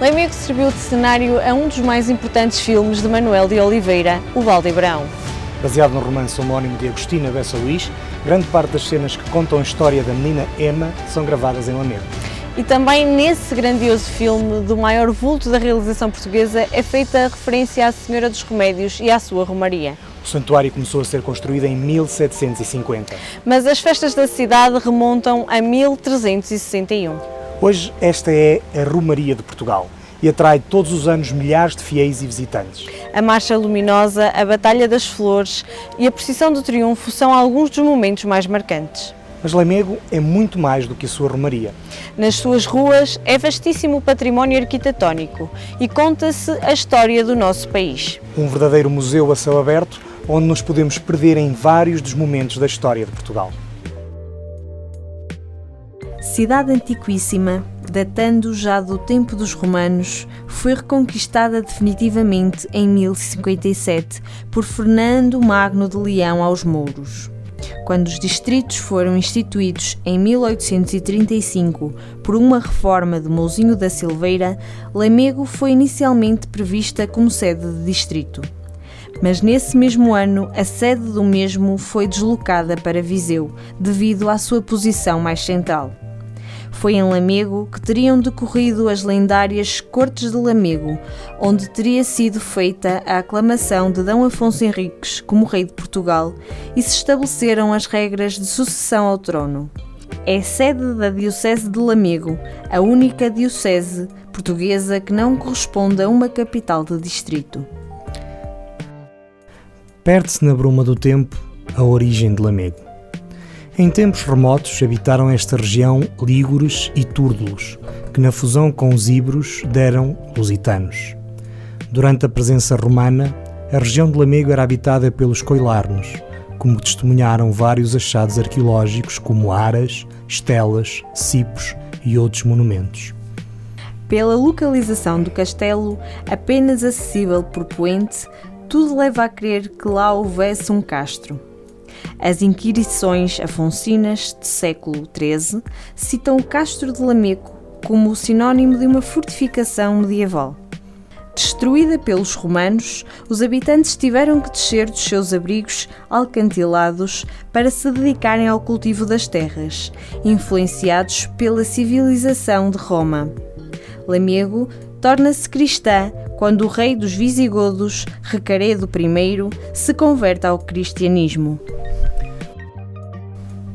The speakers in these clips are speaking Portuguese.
Lamego serviu de cenário a um dos mais importantes filmes de Manuel de Oliveira, O Valdebrão. Baseado no romance homónimo de Agostina Bessa Luís, grande parte das cenas que contam a história da menina Emma são gravadas em Lamego. E também nesse grandioso filme, do maior vulto da realização portuguesa, é feita a referência à Senhora dos Remédios e à sua romaria. O santuário começou a ser construído em 1750. Mas as festas da cidade remontam a 1361. Hoje esta é a Romaria de Portugal e atrai todos os anos milhares de fiéis e visitantes. A Marcha Luminosa, a Batalha das Flores e a Procissão do Triunfo são alguns dos momentos mais marcantes. Mas Lamego é muito mais do que a sua romaria. Nas suas ruas é vastíssimo património arquitetónico e conta-se a história do nosso país. Um verdadeiro museu a céu aberto, onde nos podemos perder em vários dos momentos da história de Portugal. Cidade antiquíssima, datando já do tempo dos romanos, foi reconquistada definitivamente em 1057 por Fernando Magno de Leão aos mouros. Quando os distritos foram instituídos em 1835 por uma reforma de Mouzinho da Silveira, Lamego foi inicialmente prevista como sede de distrito. Mas nesse mesmo ano, a sede do mesmo foi deslocada para Viseu, devido à sua posição mais central. Foi em Lamego que teriam decorrido as lendárias Cortes de Lamego, onde teria sido feita a aclamação de D. Afonso Henriques como rei de Portugal e se estabeleceram as regras de sucessão ao trono. É sede da Diocese de Lamego, a única diocese portuguesa que não corresponde a uma capital de distrito. Perde-se na bruma do tempo a origem de Lamego. Em tempos remotos habitaram esta região lígures e túrdulos, que na fusão com os íberos deram lusitanos. Durante a presença romana, a região de Lamego era habitada pelos coilarnos, como testemunharam vários achados arqueológicos como aras, estelas, cipos e outros monumentos. Pela localização do castelo, apenas acessível por poente, tudo leva a crer que lá houvesse um castro. As inquirições afonsinas de século XIII citam o Castro de Lamego como sinónimo de uma fortificação medieval. Destruída pelos romanos, os habitantes tiveram que descer dos seus abrigos alcantilados para se dedicarem ao cultivo das terras, influenciados pela civilização de Roma. Lamego torna-se cristã quando o rei dos visigodos, Recaredo I, se converte ao cristianismo.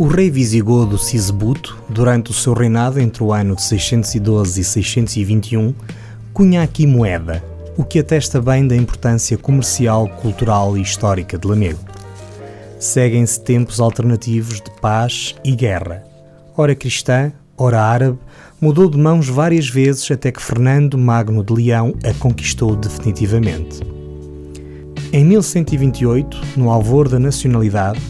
O rei visigodo Sisebuto, durante o seu reinado entre o ano de 612 e 621, cunha aqui moeda, o que atesta bem da importância comercial, cultural e histórica de Lamego. Seguem-se tempos alternativos de paz e guerra. Ora cristã, ora árabe, mudou de mãos várias vezes até que Fernando Magno de Leão a conquistou definitivamente. Em 1128, no alvor da nacionalidade,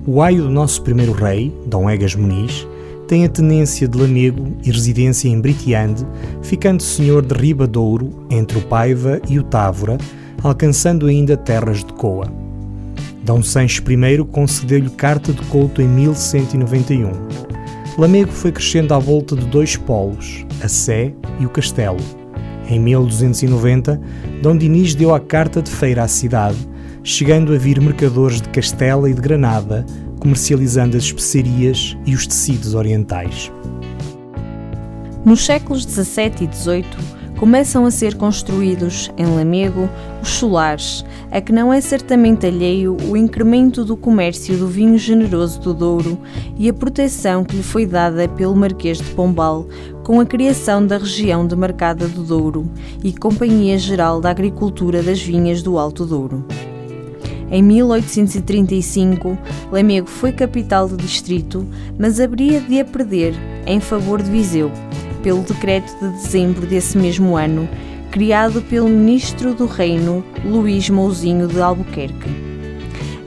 o aio do nosso primeiro rei, Dom Egas Muniz, tem a tenência de Lamego e residência em Britiande, ficando senhor de Ribadouro, entre o Paiva e o Távora, alcançando ainda terras de Coa. Dom Sancho I concedeu-lhe carta de couto em 1191. Lamego foi crescendo à volta de dois polos, a Sé e o Castelo. Em 1290, Dom Dinis deu a carta de feira à cidade, chegando a vir mercadores de Castela e de Granada, comercializando as especiarias e os tecidos orientais. Nos séculos XVII e XVIII, começam a ser construídos, em Lamego, os solares, a que não é certamente alheio o incremento do comércio do vinho generoso do Douro e a proteção que lhe foi dada pelo Marquês de Pombal com a criação da região demarcada do Douro e Companhia Geral da Agricultura das Vinhas do Alto Douro. Em 1835, Lamego foi capital do distrito, mas haveria de a perder em favor de Viseu, pelo decreto de dezembro desse mesmo ano, criado pelo ministro do Reino, Luís Mouzinho de Albuquerque.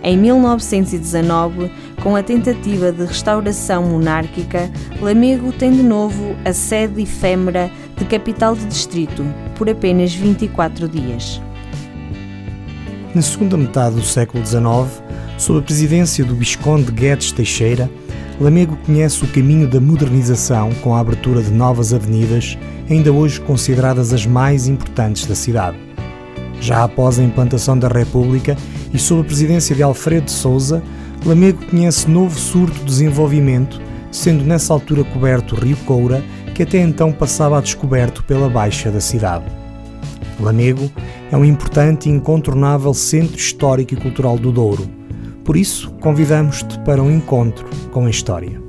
Em 1919, com a tentativa de restauração monárquica, Lamego tem de novo a sede efêmera de capital de distrito, por apenas 24 dias. Na segunda metade do século XIX, sob a presidência do Visconde Guedes Teixeira, Lamego conhece o caminho da modernização com a abertura de novas avenidas, ainda hoje consideradas as mais importantes da cidade. Já após a implantação da República e sob a presidência de Alfredo de Sousa, Lamego conhece novo surto de desenvolvimento, sendo nessa altura coberto o Rio Coura, que até então passava a descoberto pela baixa da cidade. Lamego é um importante e incontornável centro histórico e cultural do Douro. Por isso, convidamos-te para um encontro com a história.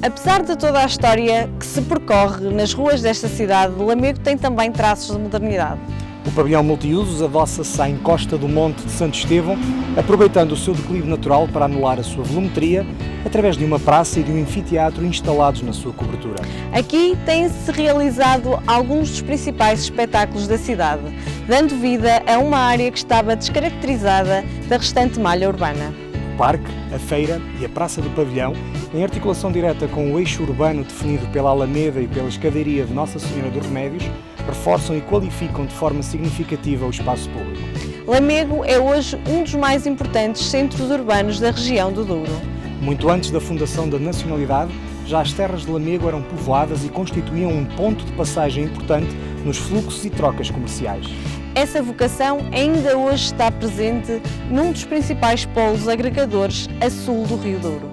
Apesar de toda a história que se percorre nas ruas desta cidade, Lamego tem também traços de modernidade. O pavilhão multiusos adoça-se à encosta do Monte de Santo Estevão, aproveitando o seu declive natural para anular a sua volumetria, através de uma praça e de um anfiteatro instalados na sua cobertura. Aqui têm-se realizado alguns dos principais espetáculos da cidade, dando vida a uma área que estava descaracterizada da restante malha urbana. O parque, a feira e a praça do pavilhão, em articulação direta com o eixo urbano definido pela Alameda e pela escadaria de Nossa Senhora dos Remédios, reforçam e qualificam de forma significativa o espaço público. Lamego é hoje um dos mais importantes centros urbanos da região do Douro. Muito antes da fundação da nacionalidade, já as terras de Lamego eram povoadas e constituíam um ponto de passagem importante nos fluxos e trocas comerciais. Essa vocação ainda hoje está presente num dos principais polos agregadores a sul do Rio Douro.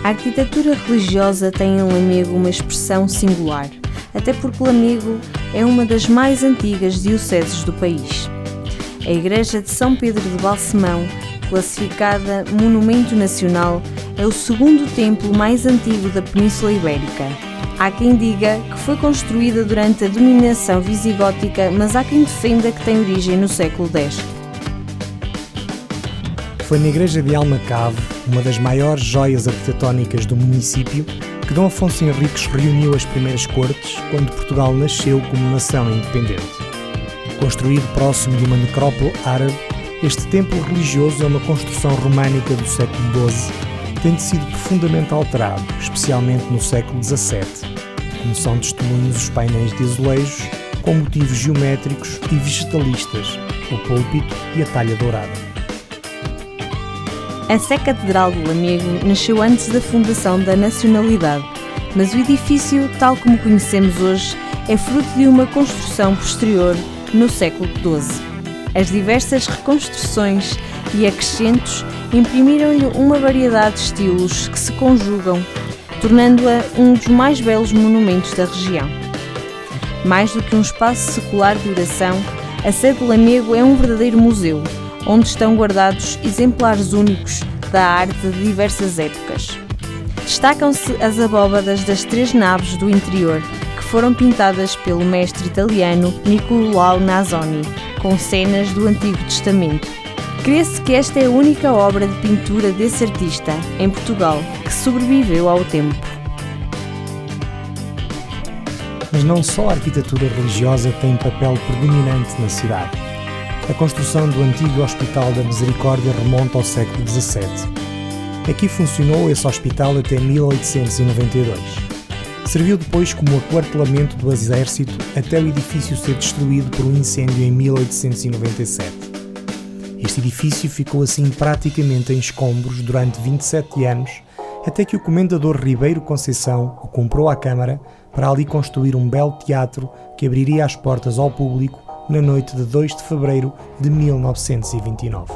A arquitetura religiosa tem em Lamego uma expressão singular, até porque Lamego é uma das mais antigas dioceses do país. A Igreja de São Pedro de Balsemão, classificada Monumento Nacional, é o segundo templo mais antigo da Península Ibérica. Há quem diga que foi construída durante a dominação visigótica, mas há quem defenda que tem origem no século X. Foi na igreja de Almacave, uma das maiores joias arquitetónicas do município, que Dom Afonso Henriques reuniu as primeiras cortes quando Portugal nasceu como nação independente. Construído próximo de uma necrópole árabe, este templo religioso é uma construção românica do século XII, tendo sido profundamente alterado, especialmente no século XVII, como são testemunhos os painéis de azulejos com motivos geométricos e vegetalistas, o púlpito e a talha dourada. A Sé Catedral de Lamego nasceu antes da fundação da nacionalidade, mas o edifício, tal como conhecemos hoje, é fruto de uma construção posterior no século XII. As diversas reconstruções e acrescentos imprimiram-lhe uma variedade de estilos que se conjugam, tornando-a um dos mais belos monumentos da região. Mais do que um espaço secular de oração, a Sé de Lamego é um verdadeiro museu, onde estão guardados exemplares únicos da arte de diversas épocas. Destacam-se as abóbadas das 3 naves do interior, que foram pintadas pelo mestre italiano Niccolò Nasoni, com cenas do Antigo Testamento. Crê-se que esta é a única obra de pintura desse artista, em Portugal, que sobreviveu ao tempo. Mas não só a arquitetura religiosa tem papel predominante na cidade. A construção do antigo Hospital da Misericórdia remonta ao século XVII. Aqui funcionou esse hospital até 1892. Serviu depois como aquartelamento do exército até o edifício ser destruído por um incêndio em 1897. Este edifício ficou assim praticamente em escombros durante 27 anos, até que o comendador Ribeiro Conceição o comprou à Câmara para ali construir um belo teatro que abriria as portas ao público na noite de 2 de fevereiro de 1929.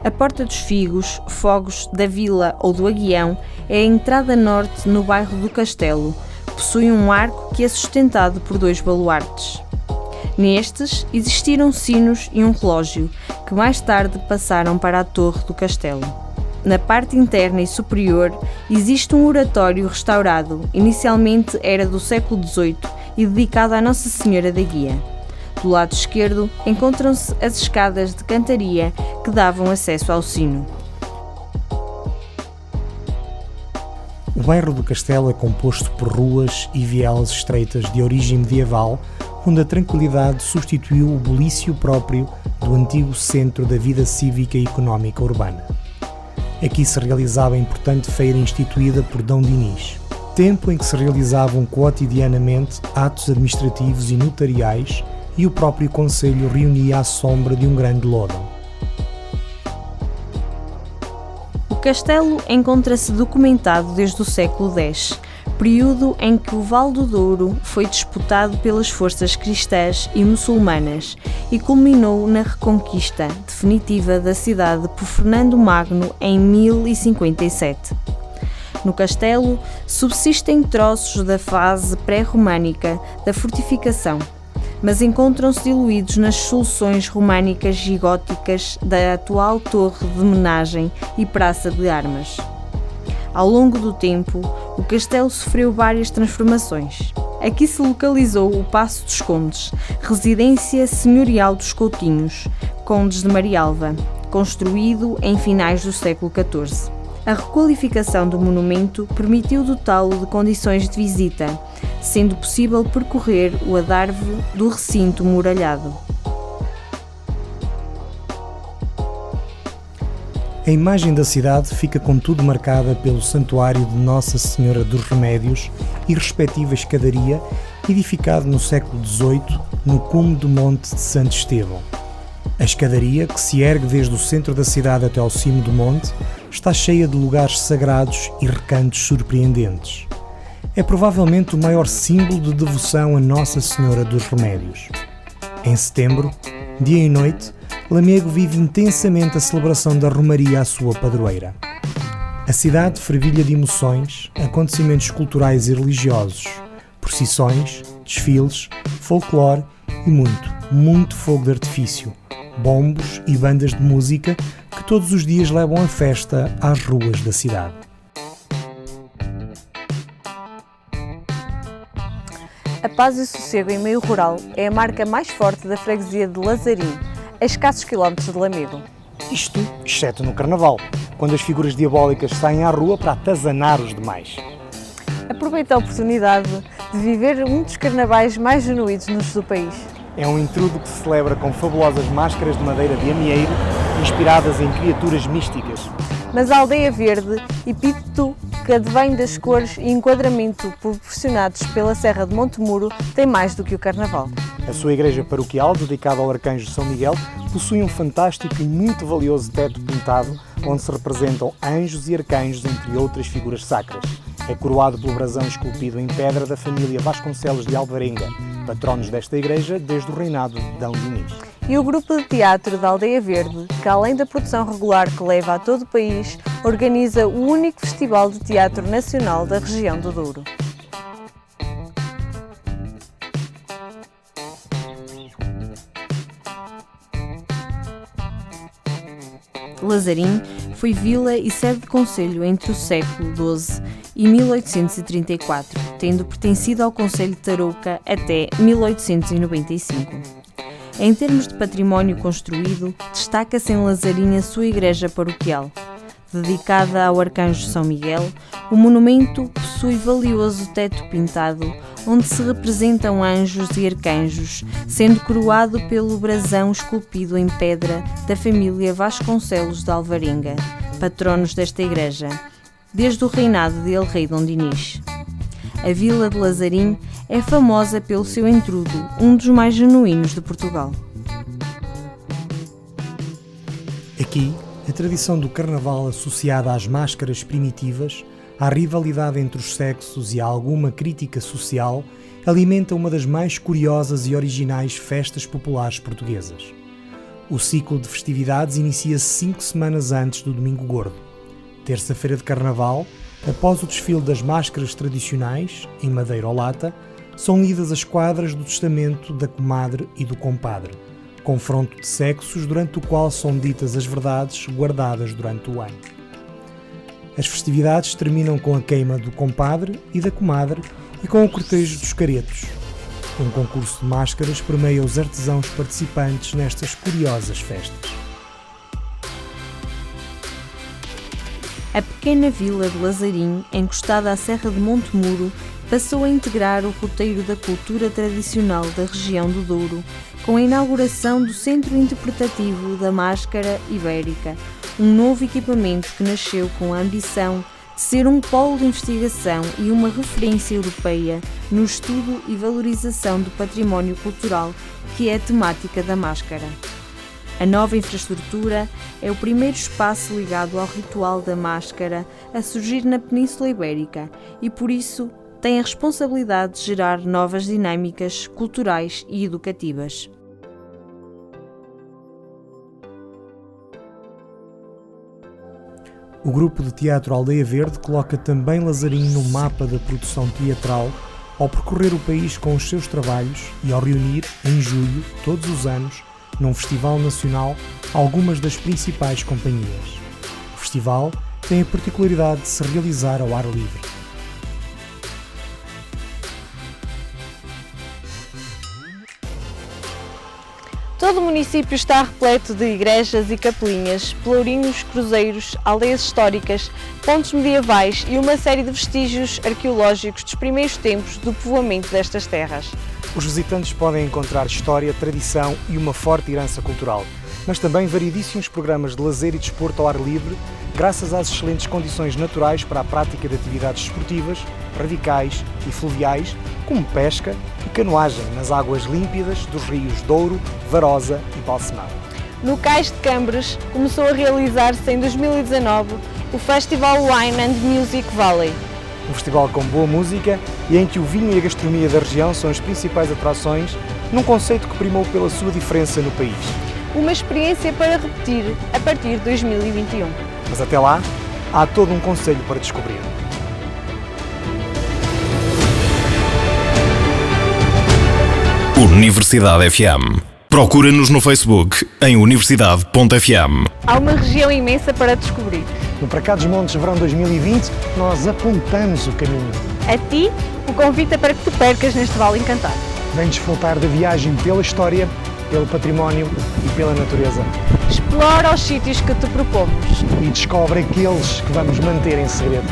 A Porta dos Figos, Fogos, da Vila ou do Aguião é a entrada norte no bairro do Castelo. Possui um arco que é sustentado por 2 baluartes. Nestes existiram sinos e um relógio, que mais tarde passaram para a torre do castelo. Na parte interna e superior existe um oratório restaurado, inicialmente era do século XVIII e dedicado à Nossa Senhora da Guia. Do lado esquerdo encontram-se as escadas de cantaria que davam acesso ao sino. O bairro do Castelo é composto por ruas e vielas estreitas de origem medieval, onde a tranquilidade substituiu o bulício próprio do antigo centro da vida cívica e económica urbana. Aqui se realizava a importante feira instituída por D. Dinis, tempo em que se realizavam quotidianamente atos administrativos e notariais e o próprio concelho reunia à sombra de um grande lodo. O castelo encontra-se documentado desde o século X, período em que o Vale do Douro foi disputado pelas forças cristãs e muçulmanas e culminou na reconquista definitiva da cidade por Fernando Magno em 1057. No castelo subsistem troços da fase pré-românica da fortificação, mas encontram-se diluídos nas soluções românicas e góticas da atual torre de homenagem e praça de armas. Ao longo do tempo, o castelo sofreu várias transformações. Aqui se localizou o Paço dos Condes, residência senhorial dos Coutinhos, condes de Marialva, construído em finais do século XIV. A requalificação do monumento permitiu dotá-lo de condições de visita, sendo possível percorrer o adarve do recinto muralhado. A imagem da cidade fica contudo marcada pelo santuário de Nossa Senhora dos Remédios e respectiva escadaria, edificado no século XVIII no cume do Monte de Santo Estevão. A escadaria, que se ergue desde o centro da cidade até ao cimo do monte, está cheia de lugares sagrados e recantos surpreendentes. É provavelmente o maior símbolo de devoção a Nossa Senhora dos Remédios. Em setembro, dia e noite, Lamego vive intensamente a celebração da Romaria à sua padroeira. A cidade fervilha de emoções, acontecimentos culturais e religiosos, procissões, desfiles, folclore e muito fogo de artifício, bombos e bandas de música que todos os dias levam a festa às ruas da cidade. A paz e o sossego em meio rural é a marca mais forte da freguesia de Lazarim, a escassos quilómetros de Lamego. Isto, exceto no Carnaval, quando as figuras diabólicas saem à rua para atazanar os demais. Aproveita a oportunidade de viver um dos carnavais mais genuínos do país. É um intrudo que se celebra com fabulosas máscaras de madeira de amieiro, inspiradas em criaturas místicas. Mas a Aldeia Verde, epíteto que advém das cores e enquadramento proporcionados pela Serra de Montemuro, tem mais do que o Carnaval. A sua igreja paroquial, dedicada ao Arcanjo São Miguel, possui um fantástico e muito valioso teto pintado, onde se representam anjos e arcanjos, entre outras figuras sacras. É coroado pelo brasão esculpido em pedra da família Vasconcelos de Alvarenga, patronos desta igreja desde o reinado de D. Dinis. E o grupo de teatro da Aldeia Verde, que além da produção regular que leva a todo o país, organiza o único festival de teatro nacional da região do Douro. Lazarim foi vila e sede de concelho entre o século XII e 1834, tendo pertencido ao concelho de Tarouca até 1895. Em termos de património construído, destaca-se em Lazarim a sua igreja paroquial. Dedicada ao Arcanjo São Miguel, o monumento possui valioso teto pintado, onde se representam anjos e arcanjos, sendo coroado pelo brasão esculpido em pedra da família Vasconcelos de Alvarenga, patronos desta igreja, desde o reinado de El-Rei D. Dinis. A vila de Lazarim é famosa pelo seu entrudo, um dos mais genuínos de Portugal. Aqui, a tradição do Carnaval associada às máscaras primitivas, à rivalidade entre os sexos e a alguma crítica social, alimenta uma das mais curiosas e originais festas populares portuguesas. O ciclo de festividades inicia-se 5 semanas antes do Domingo Gordo. Terça-feira de Carnaval, após o desfile das máscaras tradicionais, em madeira ou lata, são lidas as quadras do testamento da comadre e do compadre, confronto de sexos durante o qual são ditas as verdades guardadas durante o ano. As festividades terminam com a queima do compadre e da comadre e com o cortejo dos caretos. Um concurso de máscaras permeia os artesãos participantes nestas curiosas festas. A pequena vila de Lazarim, encostada à Serra de Montemuro, passou a integrar o roteiro da cultura tradicional da região do Douro, com a inauguração do Centro Interpretativo da Máscara Ibérica, um novo equipamento que nasceu com a ambição de ser um polo de investigação e uma referência europeia no estudo e valorização do património cultural, que é a temática da máscara. A nova infraestrutura é o primeiro espaço ligado ao ritual da máscara a surgir na Península Ibérica e, por isso, tem a responsabilidade de gerar novas dinâmicas culturais e educativas. O grupo de teatro Aldeia Verde coloca também Lazarim no mapa da produção teatral ao percorrer o país com os seus trabalhos e ao reunir, em julho, todos os anos, num festival nacional, algumas das principais companhias. O festival tem a particularidade de se realizar ao ar livre. Todo o município está repleto de igrejas e capelinhas, pelourinhos, cruzeiros, aldeias históricas, pontos medievais e uma série de vestígios arqueológicos dos primeiros tempos do povoamento destas terras. Os visitantes podem encontrar história, tradição e uma forte herança cultural, mas também variedíssimos programas de lazer e desporto ao ar livre, graças às excelentes condições naturais para a prática de atividades esportivas, radicais e fluviais, como pesca e canoagem nas águas límpidas dos rios Douro, Varosa e Balsemão. No Cais de Cambres começou a realizar-se em 2019 o Festival Wine and Music Valley. Um festival com boa música e em que o vinho e a gastronomia da região são as principais atrações, num conceito que primou pela sua diferença no país. Uma experiência para repetir a partir de 2021. Mas até lá, há todo um concelho para descobrir. Universidade FM. Procura-nos no Facebook em universidade.fm. Há uma região imensa para descobrir. No Para Cá dos Montes Verão 2020, nós apontamos o caminho. A ti, o convite é para que te percas neste vale encantado. Vem desfrutar da viagem pela história, pelo património e pela natureza. Explora os sítios que te propomos. E descobre aqueles que vamos manter em segredo.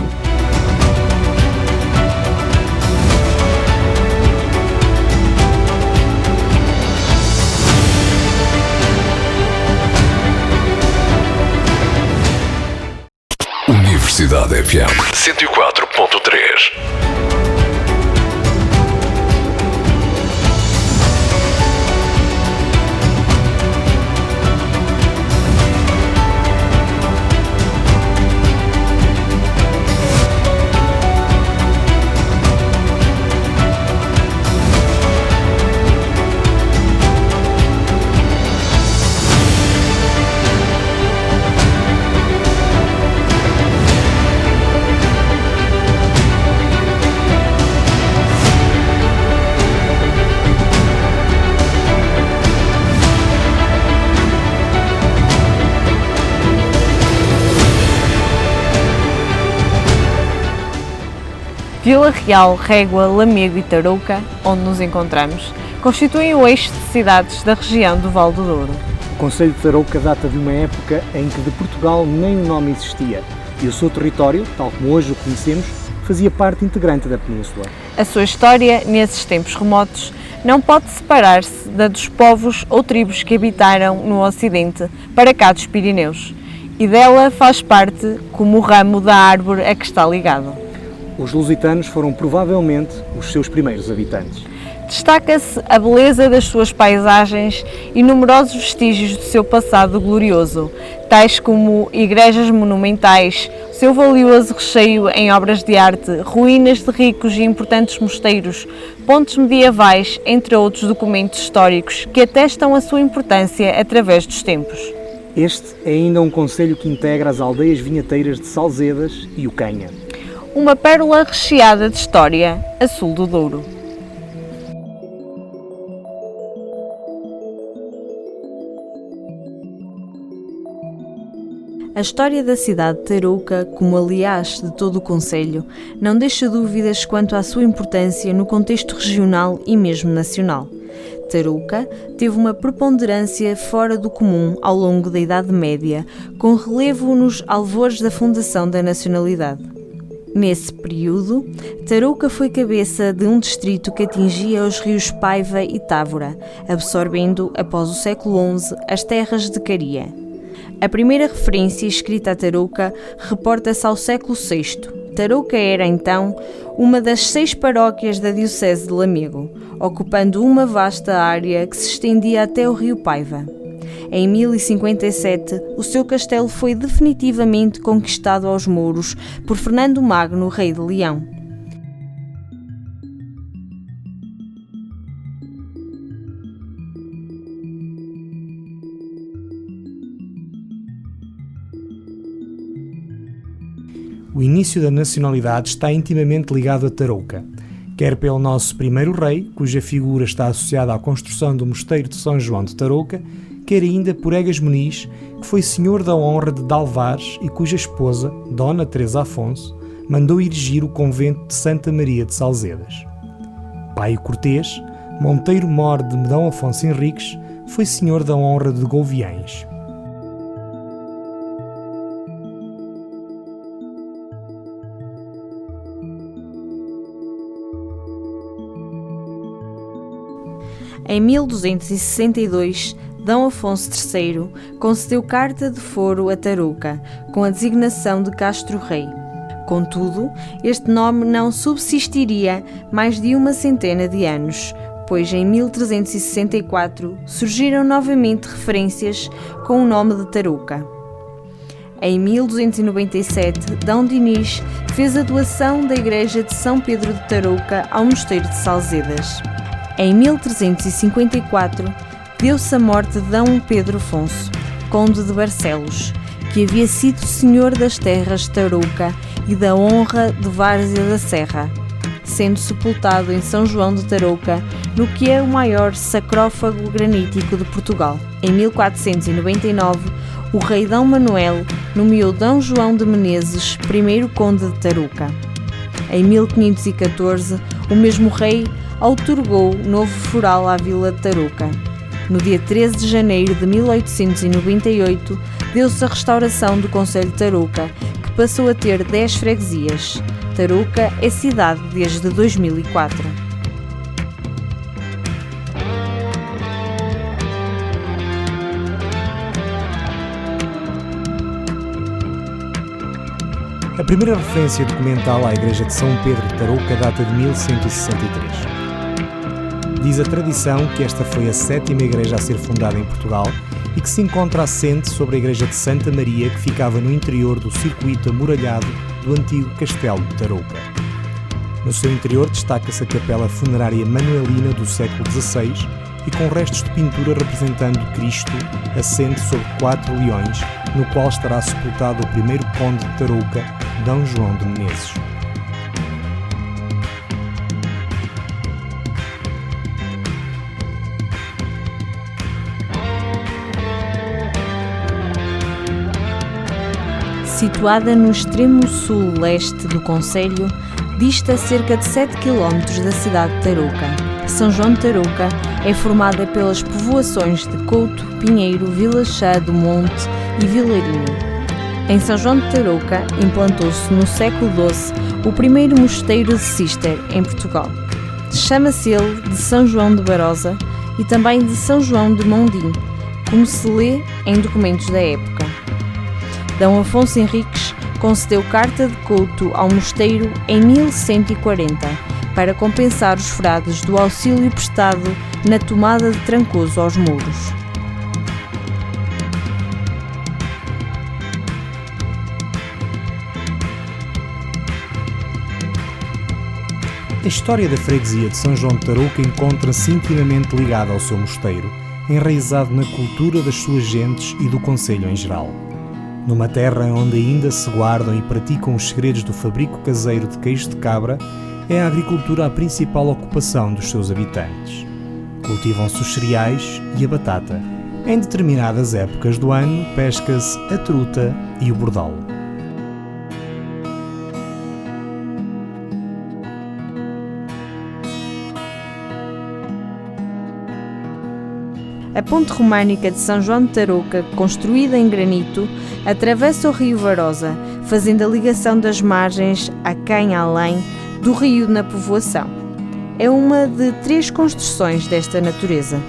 Universidade FM 104.3. Vila Real, Régua, Lamego e Tarouca, onde nos encontramos, constituem o eixo de cidades da região do Val do Douro. O concelho de Tarouca data de uma época em que de Portugal nem o nome existia e o seu território, tal como hoje o conhecemos, fazia parte integrante da península. A sua história, nesses tempos remotos, não pode separar-se da dos povos ou tribos que habitaram no Ocidente para cá dos Pirineus, e dela faz parte como o ramo da árvore a que está ligado. Os lusitanos foram provavelmente os seus primeiros habitantes. Destaca-se a beleza das suas paisagens e numerosos vestígios do seu passado glorioso, tais como igrejas monumentais, seu valioso recheio em obras de arte, ruínas de ricos e importantes mosteiros, pontos medievais, entre outros documentos históricos que atestam a sua importância através dos tempos. Este é ainda um concelho que integra as aldeias vinheteiras de Salzedas e Ocanha. Uma pérola recheada de história, a sul do Douro. A história da cidade de Tarouca, como aliás de todo o concelho, não deixa dúvidas quanto à sua importância no contexto regional e mesmo nacional. Tarouca teve uma preponderância fora do comum ao longo da Idade Média, com relevo nos alvores da fundação da nacionalidade. Nesse período, Tarouca foi cabeça de um distrito que atingia os rios Paiva e Távora, absorvendo, após o século XI, as terras de Caria. A primeira referência escrita a Tarouca reporta-se ao século VI, Tarouca era, então, uma das 6 paróquias da Diocese de Lamego, ocupando uma vasta área que se estendia até o rio Paiva. Em 1057, o seu castelo foi definitivamente conquistado aos mouros por Fernando Magno, rei de Leão. O início da nacionalidade está intimamente ligado a Tarouca, quer pelo nosso primeiro rei, cuja figura está associada à construção do mosteiro de São João de Tarouca, quer ainda por Egas Muniz, que foi senhor da honra de Dalvares e cuja esposa, Dona Teresa Afonso, mandou erigir o convento de Santa Maria de Salzedas. Paio Cortês, Monteiro-Mor de D. Afonso Henriques, foi senhor da honra de Gouviães. Em 1262, D. Afonso III concedeu carta de foro a Tarouca, com a designação de Castro-Rei. Contudo, este nome não subsistiria mais de uma centena de anos, pois em 1364 surgiram novamente referências com o nome de Tarouca. Em 1297, D. Dinis fez a doação da igreja de São Pedro de Tarouca ao mosteiro de Salzedas. Em 1354, deu-se a morte de D. Pedro Afonso, conde de Barcelos, que havia sido senhor das terras de Tarouca e da honra de Várzea da Serra, sendo sepultado em São João de Tarouca, no que é o maior sacrófago granítico de Portugal. Em 1499, o rei D. Manuel nomeou D. João de Menezes primeiro conde de Tarouca. Em 1514, o mesmo rei outorgou novo foral à vila de Tarouca. No dia 13 de janeiro de 1898, deu-se a restauração do concelho de Tarouca, que passou a ter 10 freguesias. Tarouca é cidade desde 2004. A primeira referência documental à igreja de São Pedro de Tarouca data de 1163. Diz a tradição que esta foi a 7ª igreja a ser fundada em Portugal e que se encontra assente sobre a igreja de Santa Maria, que ficava no interior do circuito amuralhado do antigo castelo de Tarouca. No seu interior destaca-se a capela funerária manuelina do século XVI e com restos de pintura representando Cristo assente sobre 4 leões, no qual estará sepultado o primeiro conde de Tarouca, D. João de Menezes. Situada no extremo sul-leste do concelho, dista cerca de 7 km da cidade de Tarouca. São João de Tarouca é formada pelas povoações de Couto, Pinheiro, Vila Chá do Monte e Vilarinho. Em São João de Tarouca implantou-se no século XII o primeiro mosteiro de Cister em Portugal. Chama-se ele de São João de Barosa e também de São João de Mondim, como se lê em documentos da época. D. Afonso Henriques concedeu carta de couto ao mosteiro em 1140 para compensar os frades do auxílio prestado na tomada de Trancoso aos mouros. A história da freguesia de São João de Tarouca encontra-se intimamente ligada ao seu mosteiro, enraizado na cultura das suas gentes e do concelho em geral. Numa terra onde ainda se guardam e praticam os segredos do fabrico caseiro de queijo de cabra, é a agricultura a principal ocupação dos seus habitantes. Cultivam-se os cereais e a batata. Em determinadas épocas do ano, pesca-se a truta e o bordal. A ponte românica de São João de Tarouca, construída em granito, atravessa o rio Varosa, fazendo a ligação das margens a quem além do rio na povoação. É uma de 3 construções desta natureza.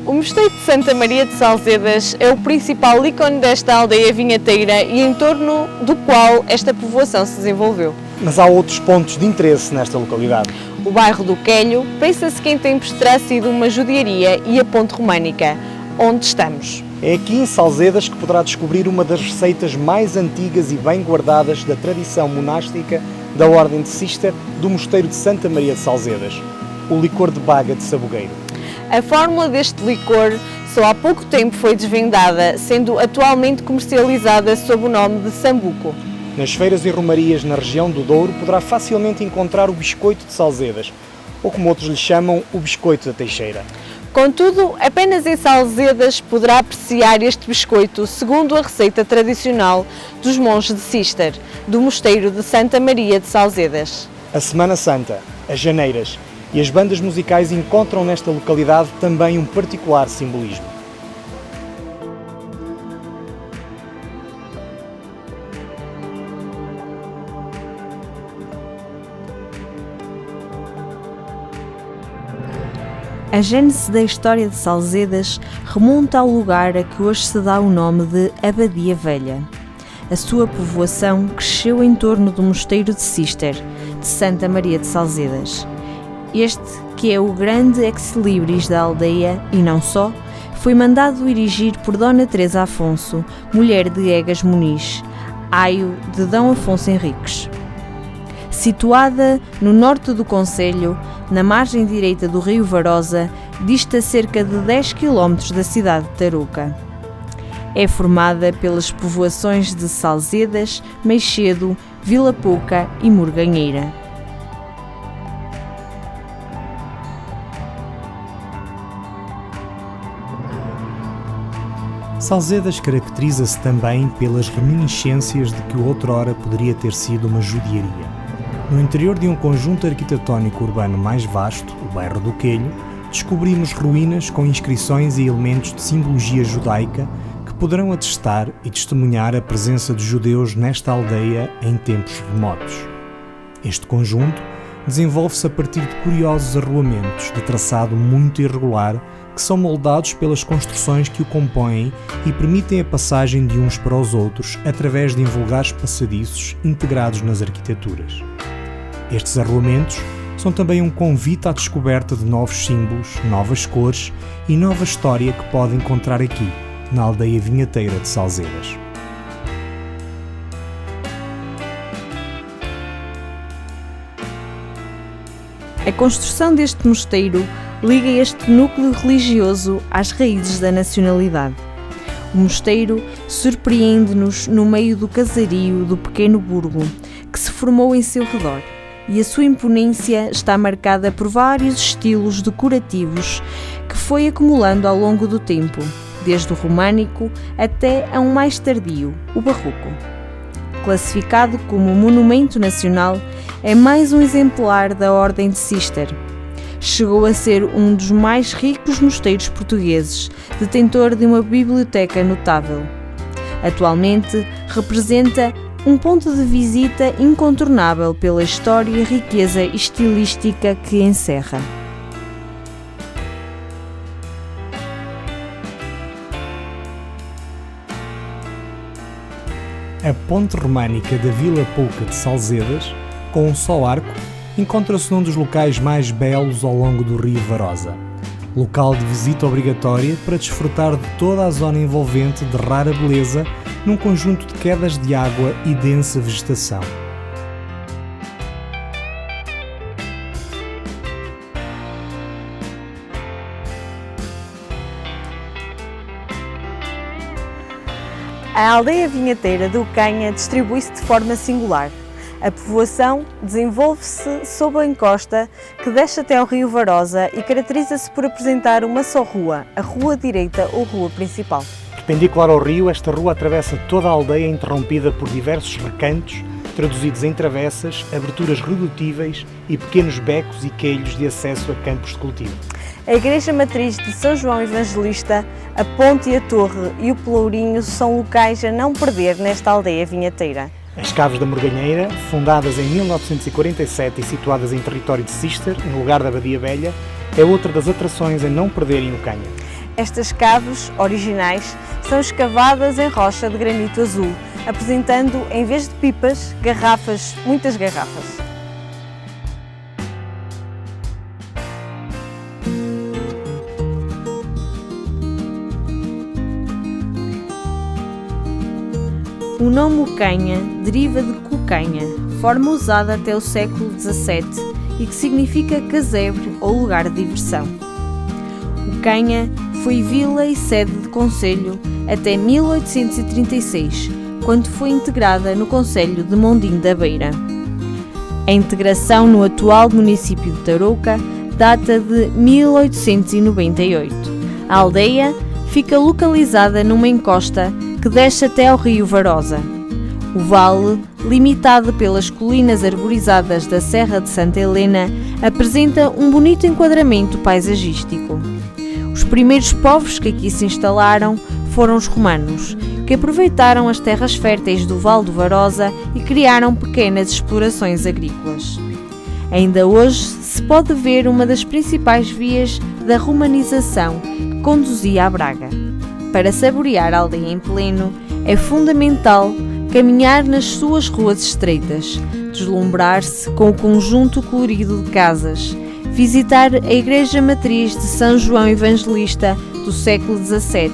O Mosteiro de Santa Maria de Salzedas é o principal ícone desta aldeia vinheteira e em torno do qual esta povoação se desenvolveu. Mas há outros pontos de interesse nesta localidade. O bairro do Quelho pensa-se que em tempos terá sido uma judiaria e a ponte românica, onde estamos. É aqui em Salzedas que poderá descobrir uma das receitas mais antigas e bem guardadas da tradição monástica da Ordem de Cister do Mosteiro de Santa Maria de Salzedas, o licor de baga de sabugueiro. A fórmula deste licor só há pouco tempo foi desvendada, sendo atualmente comercializada sob o nome de Sambuco. Nas feiras e romarias na região do Douro poderá facilmente encontrar o biscoito de Salzedas, ou como outros lhe chamam, o biscoito da Teixeira. Contudo, apenas em Salzedas poderá apreciar este biscoito segundo a receita tradicional dos monges de Cister, do Mosteiro de Santa Maria de Salzedas. A Semana Santa, as janeiras e as bandas musicais encontram nesta localidade também um particular simbolismo. A gênese da história de Salzedas remonta ao lugar a que hoje se dá o nome de Abadia Velha. A sua povoação cresceu em torno do Mosteiro de Cister, de Santa Maria de Salzedas. Este, que é o grande ex-libris da aldeia, e não só, foi mandado erigir por Dona Teresa Afonso, mulher de Egas Muniz, aio de D. Afonso Henriques. Situada no norte do concelho, na margem direita do rio Varosa, dista cerca de 10 km da cidade de Tarouca. É formada pelas povoações de Salzedas, Meixedo, Vila Pouca e Morganheira. Salzedas caracteriza-se também pelas reminiscências de que outrora poderia ter sido uma judiaria. No interior de um conjunto arquitetónico urbano mais vasto, o bairro do Quelho, descobrimos ruínas com inscrições e elementos de simbologia judaica que poderão atestar e testemunhar a presença de judeus nesta aldeia em tempos remotos. Este conjunto desenvolve-se a partir de curiosos arruamentos de traçado muito irregular que são moldados pelas construções que o compõem e permitem a passagem de uns para os outros através de invulgares passadiços integrados nas arquiteturas. Estes arruamentos são também um convite à descoberta de novos símbolos, novas cores e nova história que pode encontrar aqui, na aldeia vinheteira de Salzedas. A construção deste mosteiro liga este núcleo religioso às raízes da nacionalidade. O mosteiro surpreende-nos no meio do casario do pequeno burgo que se formou em seu redor, e a sua imponência está marcada por vários estilos decorativos que foi acumulando ao longo do tempo, desde o românico até a um mais tardio, o barroco. Classificado como Monumento Nacional, é mais um exemplar da Ordem de Cister. Chegou a ser um dos mais ricos mosteiros portugueses, detentor de uma biblioteca notável. Atualmente, representa um ponto de visita incontornável pela história e riqueza estilística que encerra. A ponte românica da Vila Pouca de Salzedas, com um só arco, encontra-se num dos locais mais belos ao longo do rio Varosa. Local de visita obrigatória para desfrutar de toda a zona envolvente de rara beleza num conjunto de quedas de água e densa vegetação. A aldeia vinheteira do Canha distribui-se de forma singular. A povoação desenvolve-se sob a encosta que desce até ao rio Varosa e caracteriza-se por apresentar uma só rua, a Rua Direita ou Rua Principal. Perpendicular ao rio, esta rua atravessa toda a aldeia interrompida por diversos recantos, traduzidos em travessas, aberturas redutíveis e pequenos becos e queilhos de acesso a campos de cultivo. A Igreja Matriz de São João Evangelista, a Ponte e a Torre e o Pelourinho são locais a não perder nesta aldeia vinheteira. As Caves da Morganheira, fundadas em 1947 e situadas em território de Cister, no lugar da Abadia Velha, é outra das atrações a não perderem o Canha. Estas caves, originais, são escavadas em rocha de granito azul, apresentando, em vez de pipas, garrafas, muitas garrafas. O nome Ucanha deriva de cucanha, forma usada até o século XVII e que significa casebre ou lugar de diversão. Ucanha foi vila e sede de concelho até 1836, quando foi integrada no concelho de Mondim da Beira. A integração no atual município de Tarouca data de 1898. A aldeia fica localizada numa encosta que desce até ao rio Varosa. O vale, limitado pelas colinas arborizadas da Serra de Santa Helena, apresenta um bonito enquadramento paisagístico. Os primeiros povos que aqui se instalaram foram os romanos, que aproveitaram as terras férteis do Vale do Varosa e criaram pequenas explorações agrícolas. Ainda hoje se pode ver uma das principais vias da romanização que conduzia a Braga. Para saborear a aldeia em pleno, é fundamental caminhar nas suas ruas estreitas, deslumbrar-se com o conjunto colorido de casas, visitar a Igreja Matriz de São João Evangelista do século XVII,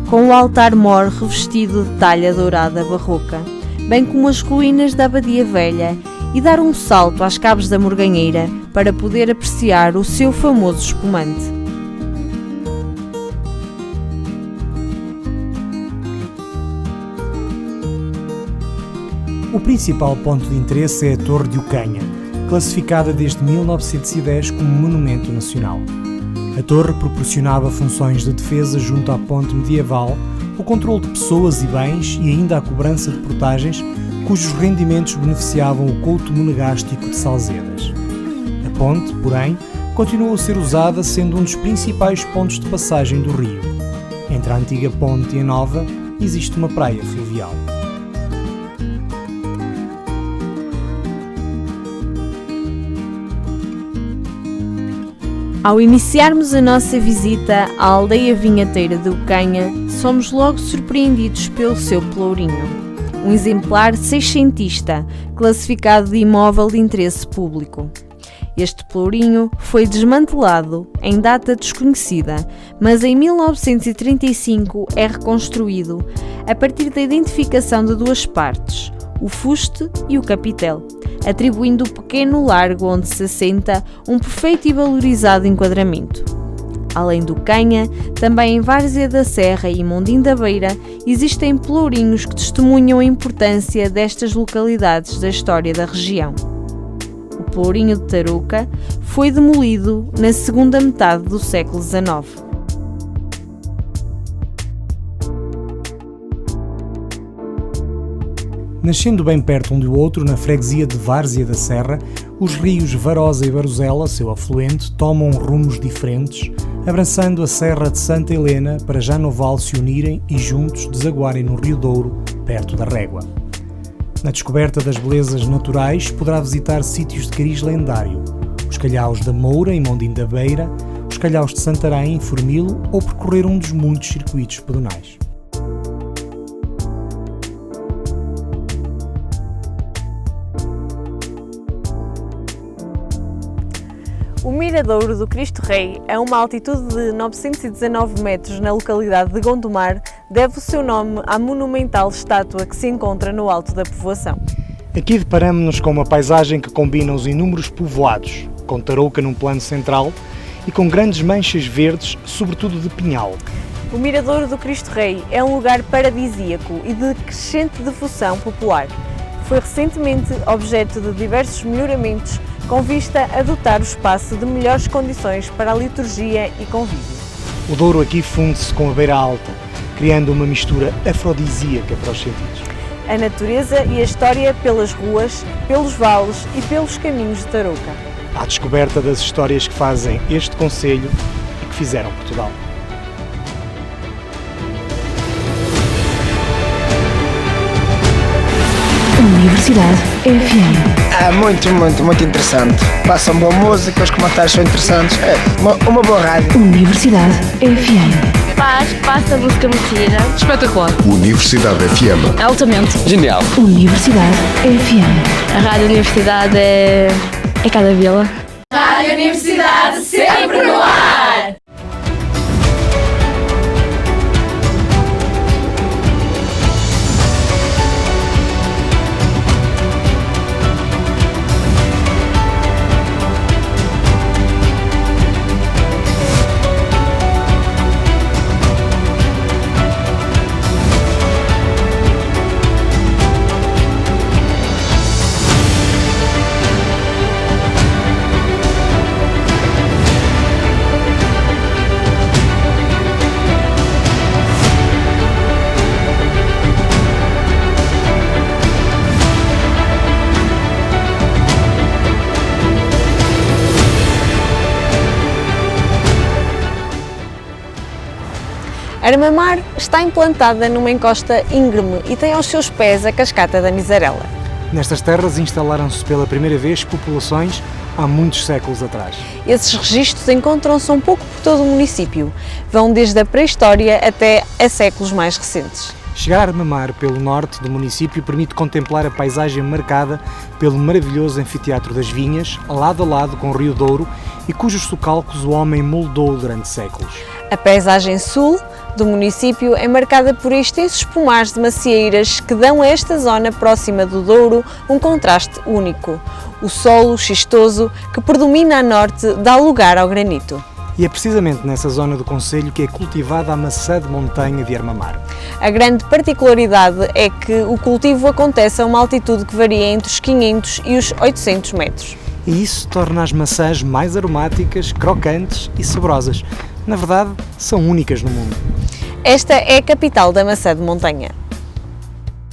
com o altar-mor revestido de talha dourada barroca, bem como as ruínas da Abadia Velha, e dar um salto às Caves da Morganheira para poder apreciar o seu famoso espumante. O principal ponto de interesse é a Torre de Ucanha, classificada desde 1910 como Monumento Nacional. A torre proporcionava funções de defesa junto à ponte medieval, o controle de pessoas e bens e ainda a cobrança de portagens, cujos rendimentos beneficiavam o culto monegástico de Salzedas. A ponte, porém, continuou a ser usada sendo um dos principais pontos de passagem do rio. Entre a antiga ponte e a nova, existe uma praia fluvial. Ao iniciarmos a nossa visita à aldeia vinheteira de Ucanha, somos logo surpreendidos pelo seu pelourinho, um exemplar seiscentista, classificado de imóvel de interesse público. Este pelourinho foi desmantelado em data desconhecida, mas em 1935 é reconstruído a partir da identificação de duas partes, o fuste e o capitel, atribuindo o pequeno largo onde se assenta um perfeito e valorizado enquadramento. Além do Canha, também em Várzea da Serra e Mondim da Beira existem pelourinhos que testemunham a importância destas localidades da história da região. O pelourinho de Tarouca foi demolido na segunda metade do século XIX. Nascendo bem perto um do outro, na freguesia de Várzea da Serra, os rios Varosa e Varozela, seu afluente, tomam rumos diferentes, abraçando a Serra de Santa Helena para já no vale se unirem e juntos desaguarem no Rio Douro, perto da Régua. Na descoberta das belezas naturais, poderá visitar sítios de cariz lendário, os Calhaus da Moura, em Mondim da Beira, os Calhaus de Santarém, em Formilo, ou percorrer um dos muitos circuitos pedonais. O Miradouro do Cristo Rei, a uma altitude de 919 metros na localidade de Gondomar, deve o seu nome à monumental estátua que se encontra no alto da povoação. Aqui deparamos-nos com uma paisagem que combina os inúmeros povoados, com Tarouca num plano central e com grandes manchas verdes, sobretudo de pinhal. O Miradouro do Cristo Rei é um lugar paradisíaco e de crescente devoção popular. Foi recentemente objeto de diversos melhoramentos com vista a dotar o espaço de melhores condições para a liturgia e convívio. O Douro aqui funde-se com a Beira Alta, criando uma mistura afrodisíaca para os sentidos. A natureza e a história pelas ruas, pelos vales e pelos caminhos de Tarouca. À descoberta das histórias que fazem este concelho e que fizeram Portugal. Universidade FM. É muito interessante. Passam boa música, os comentários são interessantes. É uma boa rádio. Universidade FM. Passa música metida. Espetacular. Universidade FM. Altamente. Genial. Universidade FM. A Rádio Universidade é cada vila. Rádio Universidade sempre no ar! Armamar está implantada numa encosta íngreme e tem aos seus pés a cascata da Miserela. Nestas terras instalaram-se pela primeira vez populações há muitos séculos atrás. Esses registros encontram-se um pouco por todo o município, vão desde a pré-história até a séculos mais recentes. Chegar a Armamar pelo norte do município permite contemplar a paisagem marcada pelo maravilhoso anfiteatro das Vinhas, lado a lado com o Rio Douro e cujos socalcos o homem moldou durante séculos. A paisagem sul do município é marcada por extensos pomares de macieiras que dão a esta zona próxima do Douro um contraste único. O solo xistoso que predomina a norte dá lugar ao granito. E é precisamente nessa zona do concelho que é cultivada a maçã de montanha de Armamar. A grande particularidade é que o cultivo acontece a uma altitude que varia entre os 500 e os 800 metros. E isso torna as maçãs mais aromáticas, crocantes e saborosas. Na verdade, são únicas no mundo. Esta é a capital da maçã de montanha.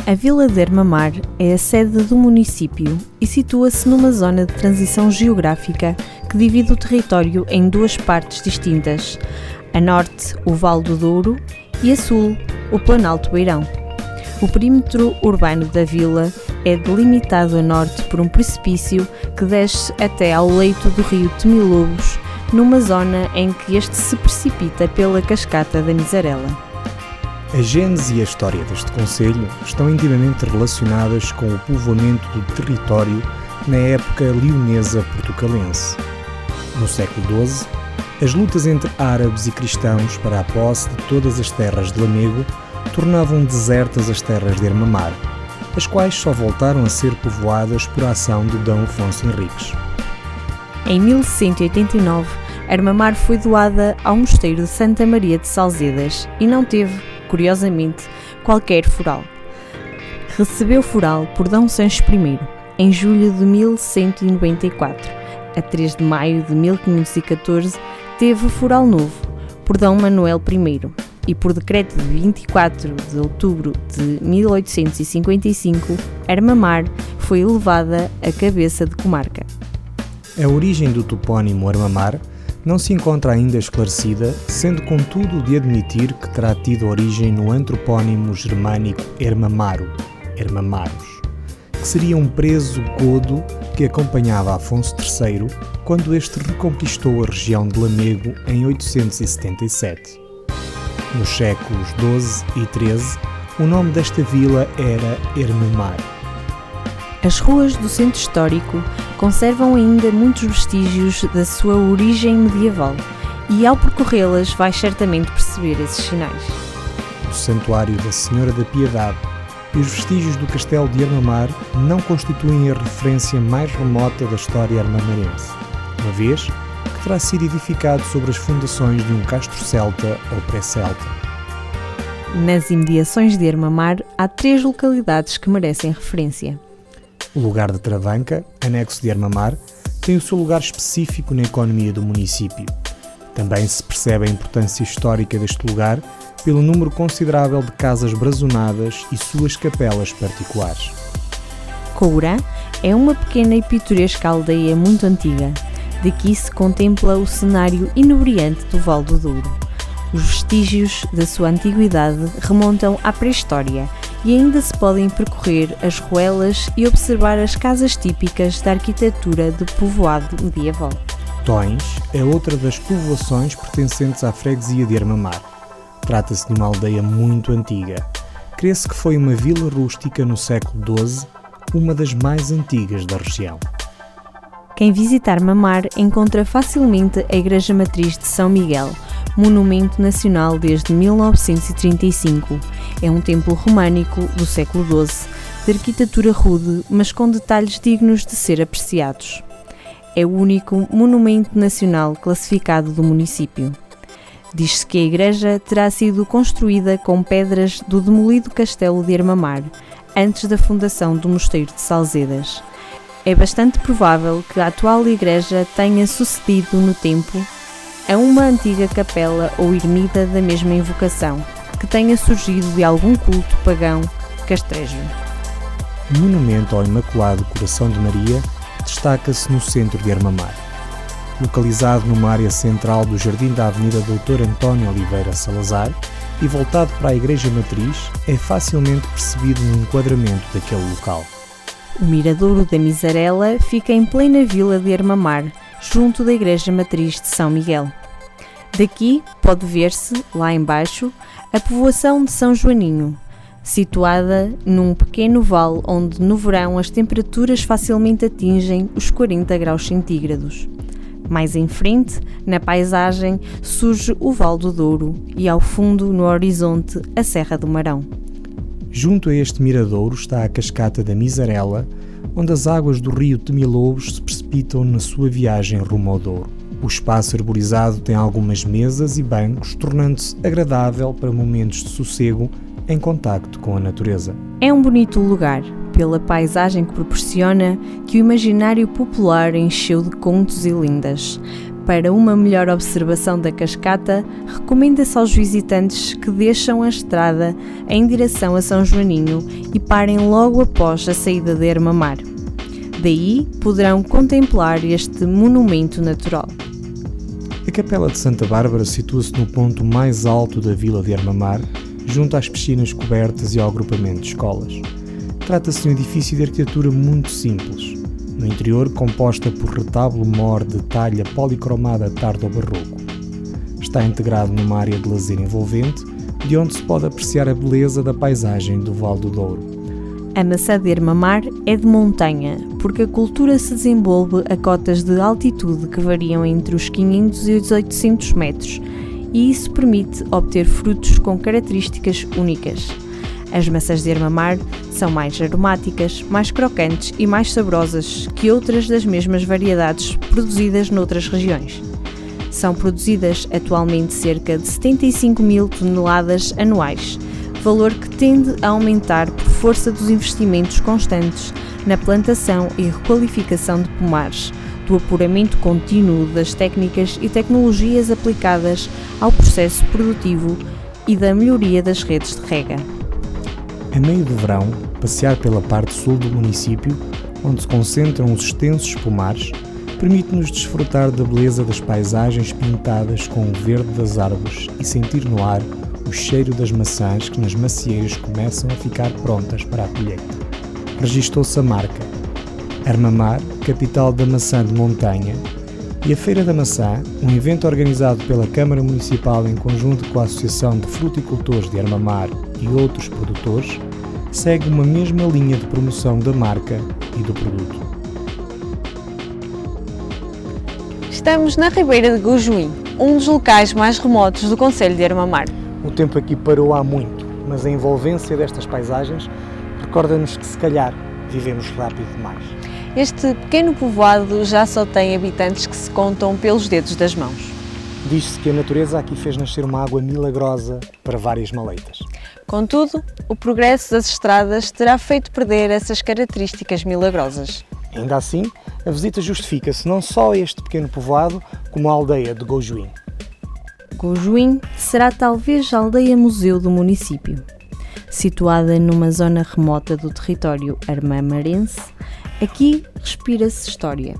A Vila de Armamar é a sede do município e situa-se numa zona de transição geográfica que divide o território em duas partes distintas. A norte, o Vale do Douro, e a sul, o Planalto Beirão. O perímetro urbano da vila é delimitado a norte por um precipício que desce até ao leito do rio Temilobos, numa zona em que este se precipita pela cascata da Miserela. A gênese e a história deste concelho estão intimamente relacionadas com o povoamento do território na época leonesa portucalense. No século XII, as lutas entre árabes e cristãos para a posse de todas as terras de Lamego tornavam desertas as terras de Armamar, as quais só voltaram a ser povoadas por ação de D. Afonso Henriques. Em 1189, Armamar foi doada ao mosteiro de Santa Maria de Salzedas e não teve, curiosamente, qualquer foral. Recebeu foral por D. Sancho I, em julho de 1194. A 3 de maio de 1514, teve foral novo, por D. Manuel I, e por decreto de 24 de outubro de 1855, Armamar foi elevada a cabeça de comarca. A origem do topónimo Armamar não se encontra ainda esclarecida, sendo contudo de admitir que terá tido origem no antropónimo germânico Ermamaro, Ermamaros, que seria um preso godo que acompanhava Afonso III quando este reconquistou a região de Lamego em 877. Nos séculos XII e XIII, o nome desta vila era Ermamar. As ruas do centro histórico conservam ainda muitos vestígios da sua origem medieval e ao percorrê-las vais certamente perceber esses sinais. O Santuário da Senhora da Piedade e os vestígios do Castelo de Armamar não constituem a referência mais remota da história armamarense, uma vez que terá sido edificado sobre as fundações de um castro celta ou pré-celta. Nas imediações de Armamar há 3 localidades que merecem referência. O lugar de Travanca, anexo de Armamar, tem o seu lugar específico na economia do município. Também se percebe a importância histórica deste lugar pelo número considerável de casas brazonadas e suas capelas particulares. Courã é uma pequena e pitoresca aldeia muito antiga. Daqui se contempla o cenário inebriante do Vale do Douro. Os vestígios da sua antiguidade remontam à pré-história e ainda se podem percorrer as ruelas e observar as casas típicas da arquitetura de povoado medieval. Tões é outra das povoações pertencentes à freguesia de Armamar. Trata-se de uma aldeia muito antiga. Crê-se que foi uma vila rústica no século XII, uma das mais antigas da região. Quem visitar Armamar encontra facilmente a Igreja Matriz de São Miguel, monumento nacional desde 1935. É um templo românico do século XII, de arquitetura rude, mas com detalhes dignos de ser apreciados. É o único monumento nacional classificado do município. Diz-se que a igreja terá sido construída com pedras do demolido castelo de Armamar, antes da fundação do mosteiro de Salzedas. É bastante provável que a atual igreja tenha sucedido no tempo a uma antiga capela ou ermida da mesma invocação, que tenha surgido de algum culto pagão castrejo. O monumento ao Imaculado Coração de Maria destaca-se no centro de Armamar. Localizado numa área central do jardim da Avenida Dr. António Oliveira Salazar e voltado para a Igreja Matriz, é facilmente percebido no enquadramento daquele local. O Miradouro da Misarela fica em plena vila de Armamar, junto da Igreja Matriz de São Miguel. Daqui pode ver-se, lá embaixo, a povoação de São Joaninho, situada num pequeno vale onde no verão as temperaturas facilmente atingem os 40 graus centígrados. Mais em frente, na paisagem, surge o Vale do Douro e ao fundo, no horizonte, a Serra do Marão. Junto a este miradouro está a cascata da Misarela, onde as águas do rio Temilobos se precipitam na sua viagem rumo ao Douro. O espaço arborizado tem algumas mesas e bancos, tornando-se agradável para momentos de sossego em contacto com a natureza. É um bonito lugar, pela paisagem que proporciona, que o imaginário popular encheu de contos e lendas. Para uma melhor observação da cascata, recomenda-se aos visitantes que deixam a estrada em direção a São Joaninho e parem logo após a saída de Armamar. Daí poderão contemplar este monumento natural. A Capela de Santa Bárbara situa-se no ponto mais alto da vila de Armamar, junto às piscinas cobertas e ao agrupamento de escolas. Trata-se de um edifício de arquitetura muito simples. No interior, composta por retábulo-mor de talha policromada tardo-barroco. Está integrado numa área de lazer envolvente, de onde se pode apreciar a beleza da paisagem do Vale do Douro. A maçã de Armamar é de montanha, porque a cultura se desenvolve a cotas de altitude que variam entre os 500 e os 800 metros, e isso permite obter frutos com características únicas. As maçãs de Armamar são mais aromáticas, mais crocantes e mais saborosas que outras das mesmas variedades produzidas noutras regiões. São produzidas atualmente cerca de 75 mil toneladas anuais, valor que tende a aumentar por força dos investimentos constantes na plantação e requalificação de pomares, do apuramento contínuo das técnicas e tecnologias aplicadas ao processo produtivo e da melhoria das redes de rega. A meio do verão, passear pela parte sul do município, onde se concentram os extensos pomares, permite-nos desfrutar da beleza das paisagens pintadas com o verde das árvores e sentir no ar o cheiro das maçãs que nas macieiras começam a ficar prontas para a colheita. Registou-se a marca Armamar, capital da maçã de montanha, e a Feira da Maçã, um evento organizado pela Câmara Municipal em conjunto com a Associação de Fruticultores de Armamar e outros produtores, segue uma mesma linha de promoção da marca e do produto. Estamos na Ribeira de Gojuim, um dos locais mais remotos do concelho de Armamar. O tempo aqui parou há muito, mas a envolvência destas paisagens recorda-nos que se calhar vivemos rápido demais. Este pequeno povoado já só tem habitantes que se contam pelos dedos das mãos. Diz-se que a natureza aqui fez nascer uma água milagrosa para várias maleitas. Contudo, o progresso das estradas terá feito perder essas características milagrosas. Ainda assim, a visita justifica-se não só a este pequeno povoado, como a aldeia de Gojuim. Gojuim será talvez a aldeia-museu do município. Situada numa zona remota do território armamarense, aqui respira-se história.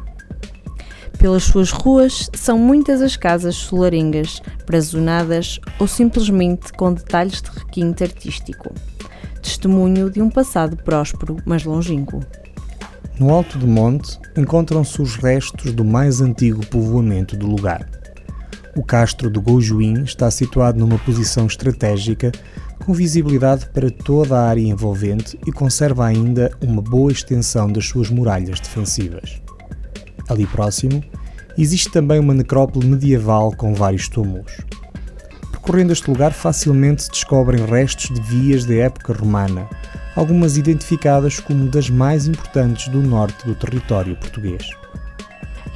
Pelas suas ruas são muitas as casas solarengas, brazonadas ou simplesmente com detalhes de requinte artístico. testemunho de um passado próspero, mas longínquo. No alto do monte encontram-se os restos do mais antigo povoamento do lugar. O castro de Goujuín está situado numa posição estratégica com visibilidade para toda a área envolvente e conserva ainda uma boa extensão das suas muralhas defensivas. Ali próximo, existe também uma necrópole medieval com vários túmulos. Percorrendo este lugar facilmente se descobrem restos de vias da época romana, algumas identificadas como das mais importantes do norte do território português.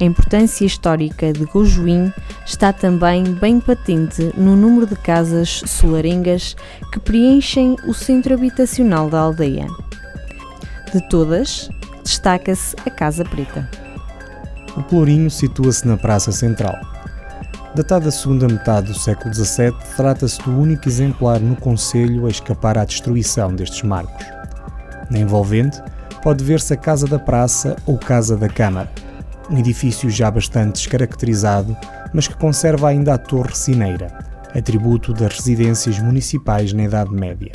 A importância histórica de Goujuín está também bem patente no número de casas solarengas que preenchem o centro habitacional da aldeia. De todas, destaca-se a Casa Preta. O Pelourinho situa-se na Praça Central. Datado da segunda metade do século XVII, trata-se do único exemplar no concelho a escapar à destruição destes marcos. Na envolvente, pode ver-se a Casa da Praça ou Casa da Câmara, um edifício já bastante descaracterizado, mas que conserva ainda a Torre Cineira, atributo das residências municipais na Idade Média.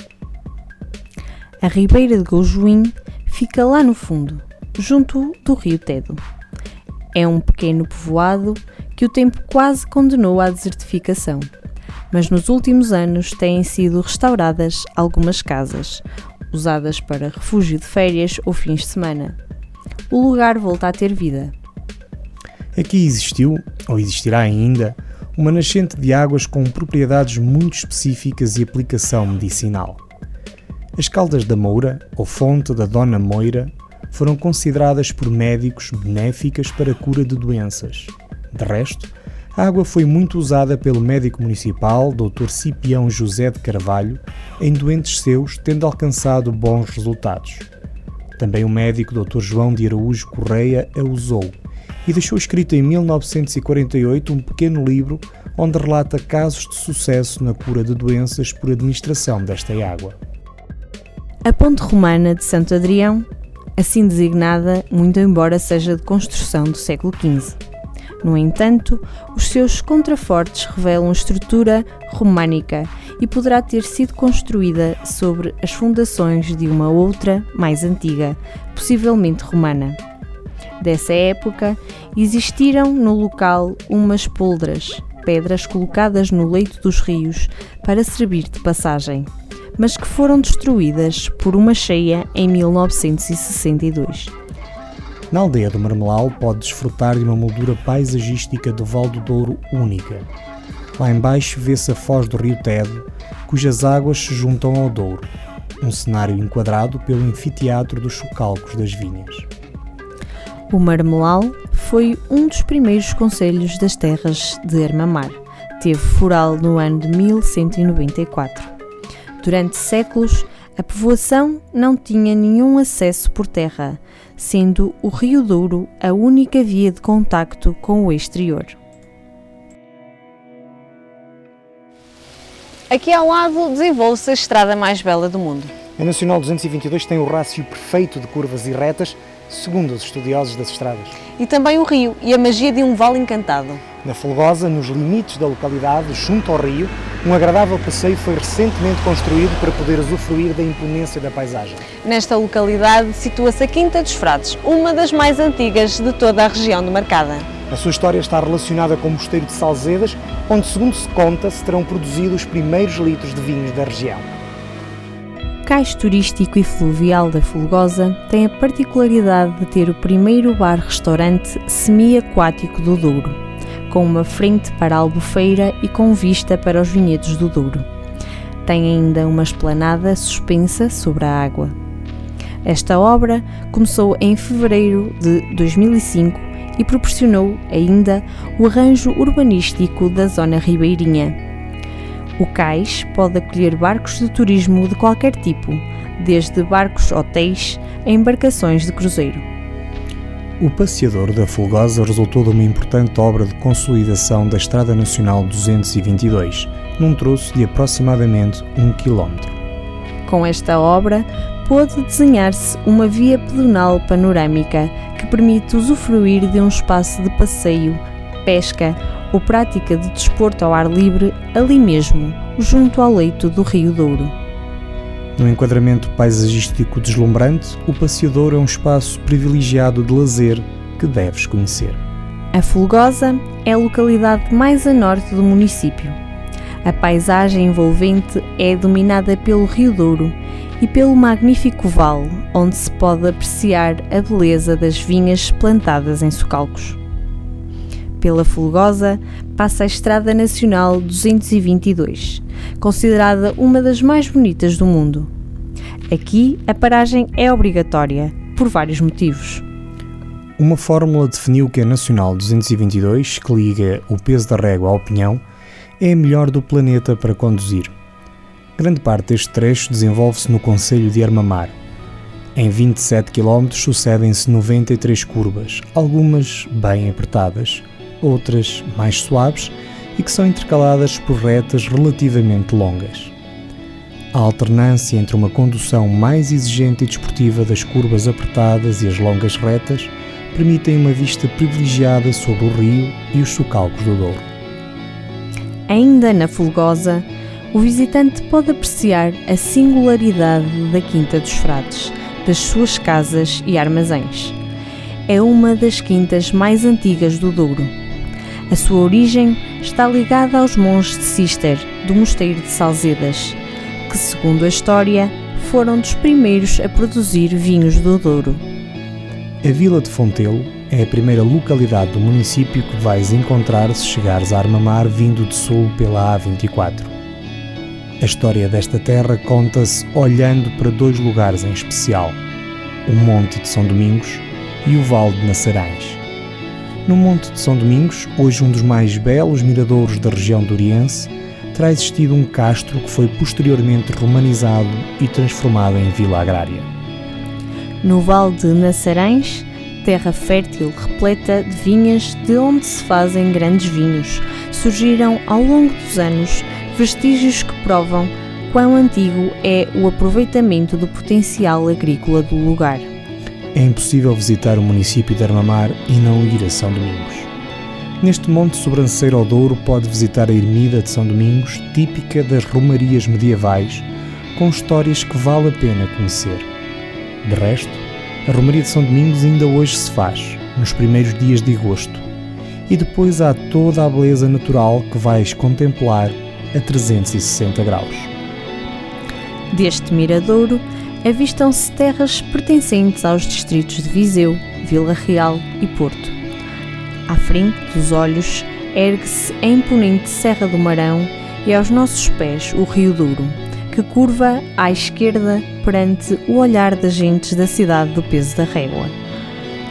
A Ribeira de Goujuín fica lá no fundo, junto do rio Tedo. É um pequeno povoado que o tempo quase condenou à desertificação, mas nos últimos anos têm sido restauradas algumas casas, usadas para refúgio de férias ou fins de semana. O lugar volta a ter vida. Aqui existiu, ou existirá ainda, uma nascente de águas com propriedades muito específicas e aplicação medicinal. As Caldas da Moura, ou Fonte da Dona Moira, foram consideradas por médicos benéficas para a cura de doenças. De resto, a água foi muito usada pelo médico municipal, Dr. Cipião José de Carvalho, em doentes seus, tendo alcançado bons resultados. Também o médico Dr. João de Araújo Correia a usou e deixou escrito em 1948 um pequeno livro onde relata casos de sucesso na cura de doenças por administração desta água. A Ponte Romana de Santo Adrião, assim designada, muito embora seja de construção do século XV. No entanto, os seus contrafortes revelam estrutura românica e poderá ter sido construída sobre as fundações de uma outra, mais antiga, possivelmente romana. Dessa época, existiram no local umas poldras, pedras colocadas no leito dos rios para servir de passagem, mas que foram destruídas por uma cheia em 1962. Na aldeia do Marmelau pode desfrutar de uma moldura paisagística do Val do Douro única. Lá embaixo vê-se a foz do rio Tedo, cujas águas se juntam ao Douro, um cenário enquadrado pelo anfiteatro dos Chocalcos das Vinhas. O Marmelau foi um dos primeiros concelhos das terras de Armamar. Teve foral no ano de 1194. Durante séculos, a povoação não tinha nenhum acesso por terra, sendo o Rio Douro a única via de contacto com o exterior. Aqui ao lado desenvolve-se a estrada mais bela do mundo. A Nacional 222 tem o rácio perfeito de curvas e retas, segundo os estudiosos das estradas. E também o rio e a magia de um vale encantado. Na Folgosa, nos limites da localidade, junto ao rio, um agradável passeio foi recentemente construído para poder usufruir da imponência da paisagem. Nesta localidade situa-se a Quinta dos Frades, uma das mais antigas de toda a região demarcada. A sua história está relacionada com o Mosteiro de Salzedas, onde, segundo se conta, se terão produzido os primeiros litros de vinhos da região. O cais turístico e fluvial da Folgosa tem a particularidade de ter o primeiro bar-restaurante semi-aquático do Douro, com uma frente para a Albufeira e com vista para os vinhedos do Douro. Tem ainda uma esplanada suspensa sobre a água. Esta obra começou em fevereiro de 2005 e proporcionou ainda o arranjo urbanístico da zona ribeirinha. O cais pode acolher barcos de turismo de qualquer tipo, desde barcos hotéis a embarcações de cruzeiro. O passeador da Folgosa resultou de uma importante obra de consolidação da Estrada Nacional 222, num troço de aproximadamente 1 km. Com esta obra, pôde desenhar-se uma via pedonal panorâmica que permite usufruir de um espaço de passeio, pesca ou prática de desporto ao ar livre ali mesmo, junto ao leito do Rio Douro. Num enquadramento paisagístico deslumbrante, o Passeador é um espaço privilegiado de lazer que deves conhecer. A Folgosa é a localidade mais a norte do município. A paisagem envolvente é dominada pelo Rio Douro e pelo magnífico vale, onde se pode apreciar a beleza das vinhas plantadas em socalcos. Pela Folgosa passa a Estrada Nacional 222, considerada uma das mais bonitas do mundo. Aqui a paragem é obrigatória, por vários motivos. Uma fórmula definiu que a Nacional 222, que liga o peso da régua ao pinhão, é a melhor do planeta para conduzir. Grande parte deste trecho desenvolve-se no concelho de Armamar. Em 27 km sucedem-se 93 curvas, algumas bem apertadas, outras mais suaves e que são intercaladas por retas relativamente longas. A alternância entre uma condução mais exigente e desportiva das curvas apertadas e as longas retas permitem uma vista privilegiada sobre o rio e os socalcos do Douro. Ainda na Folgosa, o visitante pode apreciar a singularidade da Quinta dos Frades, das suas casas e armazéns. É uma das quintas mais antigas do Douro. A sua origem está ligada aos monges de Cister, do mosteiro de Salzedas, que, segundo a história, foram dos primeiros a produzir vinhos do Douro. A Vila de Fontelo é a primeira localidade do município que vais encontrar se chegares a Armamar vindo de sul pela A24. A história desta terra conta-se olhando para dois lugares em especial, o Monte de São Domingos e o Vale de Naçarães. No Monte de São Domingos, hoje um dos mais belos miradouros da região doriense, terá existido um castro que foi posteriormente romanizado e transformado em vila agrária. No Vale de Naçarães, terra fértil repleta de vinhas de onde se fazem grandes vinhos, surgiram ao longo dos anos vestígios que provam quão antigo é o aproveitamento do potencial agrícola do lugar. É impossível visitar o município de Armamar e não ir a São Domingos. Neste monte sobranceiro ao Douro pode visitar a ermida de São Domingos, típica das romarias medievais, com histórias que vale a pena conhecer. De resto, a romaria de São Domingos ainda hoje se faz, nos primeiros dias de agosto, e depois há toda a beleza natural que vais contemplar a 360 graus. Deste miradouro, avistam-se terras pertencentes aos distritos de Viseu, Vila Real e Porto. À frente dos olhos ergue-se a imponente Serra do Marão e aos nossos pés o Rio Douro, que curva à esquerda perante o olhar das gentes da cidade do peso da régua.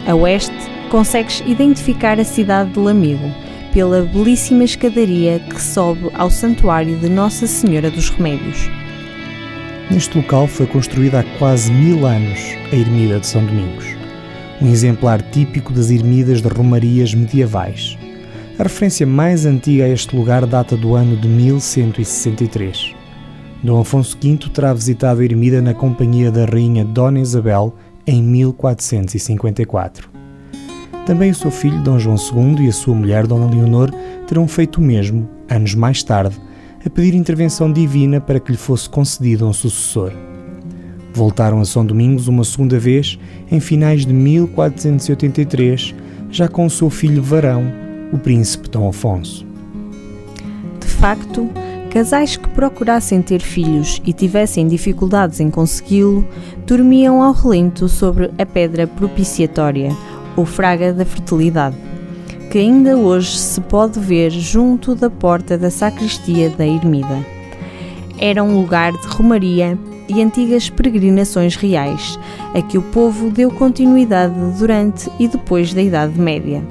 A oeste, consegues identificar a cidade de Lamego pela belíssima escadaria que sobe ao santuário de Nossa Senhora dos Remédios. Neste local foi construída há quase 1000 anos a Ermida de São Domingos, um exemplar típico das ermidas de romarias medievais. A referência mais antiga a este lugar data do ano de 1163. Dom Afonso V terá visitado a ermida na companhia da rainha Dona Isabel em 1454. Também o seu filho Dom João II e a sua mulher Dona Leonor terão feito o mesmo, anos mais tarde, a pedir intervenção divina para que lhe fosse concedido um sucessor. Voltaram a São Domingos uma segunda vez, em finais de 1483, já com o seu filho varão, o príncipe Dom Afonso. De facto, casais que procurassem ter filhos e tivessem dificuldades em consegui-lo, dormiam ao relento sobre a pedra propiciatória, ou fraga da fertilidade, que ainda hoje se pode ver junto da porta da sacristia da ermida. Era um lugar de romaria e antigas peregrinações reais, a que o povo deu continuidade durante e depois da Idade Média.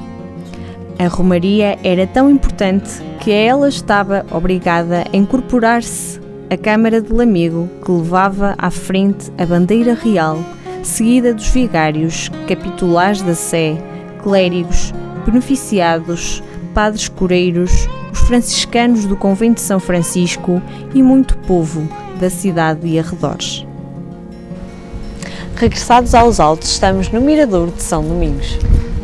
A romaria era tão importante que a ela estava obrigada a incorporar-se a Câmara de Lamego, que levava à frente a bandeira real, seguida dos vigários, capitulares da Sé, clérigos, beneficiados, padres coreiros, os franciscanos do convento de São Francisco e muito povo da cidade e arredores. Regressados aos altos, estamos no Miradouro de São Domingos.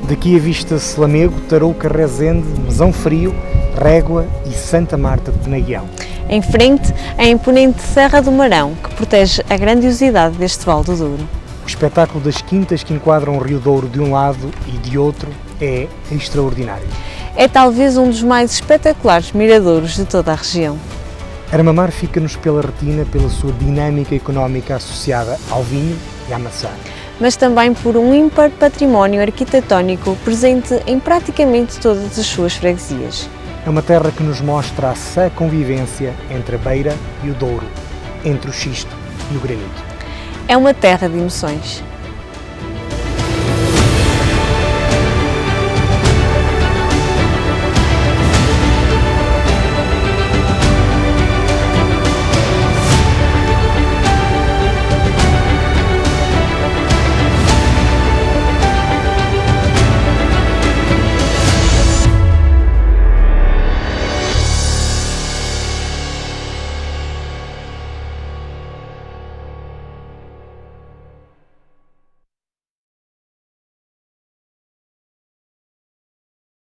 Daqui avista-se Lamego, Tarouca, Rezende, Mesão Frio, Régua e Santa Marta de Penaguião. Em frente, a imponente Serra do Marão, que protege a grandiosidade deste Vale do Douro. O espetáculo das quintas que enquadram o Rio Douro de um lado e de outro é extraordinário. É talvez um dos mais espetaculares miradouros de toda a região. Armamar fica-nos pela retina pela sua dinâmica económica associada ao vinho e à maçã. Mas também por um ímpar património arquitetónico presente em praticamente todas as suas freguesias. É uma terra que nos mostra a sã convivência entre a beira e o Douro, entre o xisto e o granito. É uma terra de emoções.